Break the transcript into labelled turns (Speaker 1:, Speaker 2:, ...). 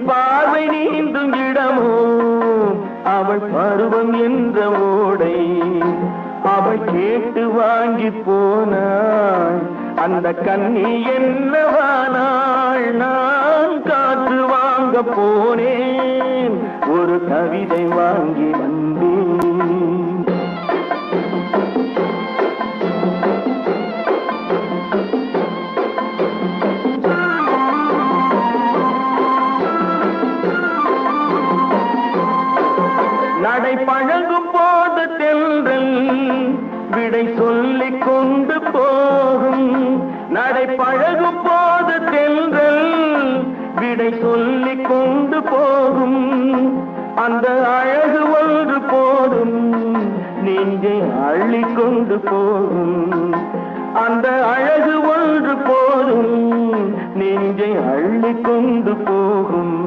Speaker 1: பார்வை நீந்தும் இடமோ அவள் பருவம் என்ற ஓடை அவள் கேட்டு வாங்கி போனாள் அந்த கண்ணி என்னவானாள் நான் காற்று வாங்க போனேன் ஒரு கவிதை வாங்கி வந்தேன் நடை பழகும் போது தென்றல் விடை சொல்லிக் கொண்டு போகும் நடை பழகும் போது தென்றல் விடை சொல்லிக் கொண்டு போகும் அந்த அழகு ஒன்று போதும் நெஞ்சை அள்ளிக் கொண்டு போகும் அந்த அழகு ஒன்று போதும் நெஞ்சை அள்ளிக் கொண்டு போகும்